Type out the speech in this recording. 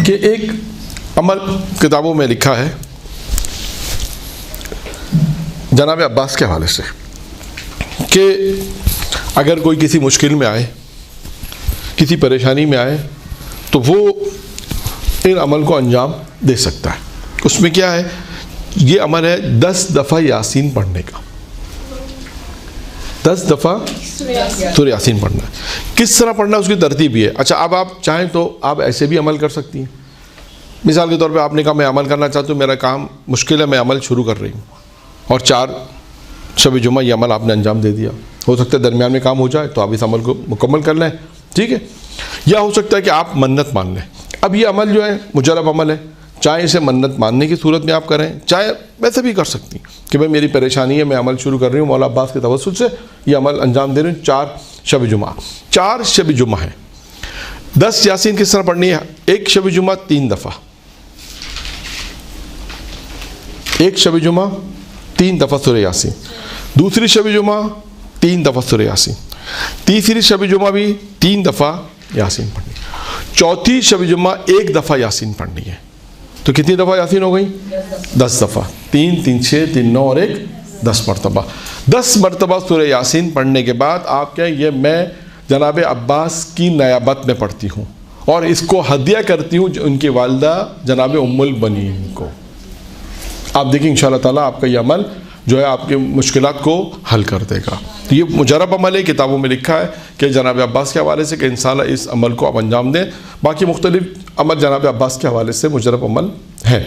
کہ ایک عمل کتابوں میں لکھا ہے جناب عباس کے حوالے سے کہ اگر کوئی کسی مشکل میں آئے، کسی پریشانی میں آئے، تو وہ ان عمل کو انجام دے سکتا ہے۔ اس میں کیا ہے؟ یہ عمل ہے 10 دفعہ یاسین پڑھنے کا، 10 دفعہ سورہ یاسین پڑھنا ہے۔ کس طرح پڑھنا ہے اس کی ترتیب یہ ہے۔ اچھا، اب آپ چاہیں تو آپ ایسے بھی عمل کر سکتی ہیں۔ مثال کے طور پہ آپ نے کہا میں عمل کرنا چاہتا ہوں، میرا کام مشکل ہے، میں عمل شروع کر رہی ہوں، اور 4 شب جمعہ یہ عمل آپ نے انجام دے دیا۔ ہو سکتا ہے درمیان میں کام ہو جائے تو آپ اس عمل کو مکمل کر لیں، ٹھیک ہے؟ یا ہو سکتا ہے کہ آپ منت مان لیں۔ اب یہ عمل جو ہے مجرب عمل ہے، چاہے اسے منت ماننے کی صورت میں آپ کریں، چاہے ویسے بھی کر سکتی ہیں کہ بھائی میری پریشانی ہے، میں عمل شروع کر رہی ہوں، مولا عباس کے توسل سے یہ عمل انجام دے رہی ہوں۔ 4 شب جمعہ، 4 شب جمعہ ہے۔ 10 یاسین کس طرح پڑھنی ہے؟ ایک شب جمعہ 3 دفعہ، ایک شب جمعہ 3 دفعہ سورہ یاسین، دوسری شب جمعہ 3 دفعہ سورہ یاسین، تیسری شب جمعہ بھی 3 دفعہ یاسین پڑھنی، چوتھی شب جمعہ 1 دفعہ یاسین پڑھنی ہے۔ تو کتنی دفعہ یاسین ہو گئی؟ 10 دفعہ، 3 3 6 3 9 اور 1 10 مرتبہ۔ 10 مرتبہ سورہ یاسین پڑھنے کے بعد آپ کہیں یہ میں جناب عباس کی نیابت میں پڑھتی ہوں اور اس کو ہدیہ کرتی ہوں ان کی والدہ جناب ام البنین کو۔ آپ دیکھیں انشاءاللہ تعالیٰ آپ کا یہ عمل جو ہے آپ کے مشکلات کو حل کر دے گا۔ تو یہ مجرب عمل ہے، کتابوں میں لکھا ہے کہ جناب عباس کے حوالے سے کہ انشاءاللہ اس عمل کو آپ انجام دیں۔ باقی مختلف عمل جناب عباس کے حوالے سے مجرب عمل ہے۔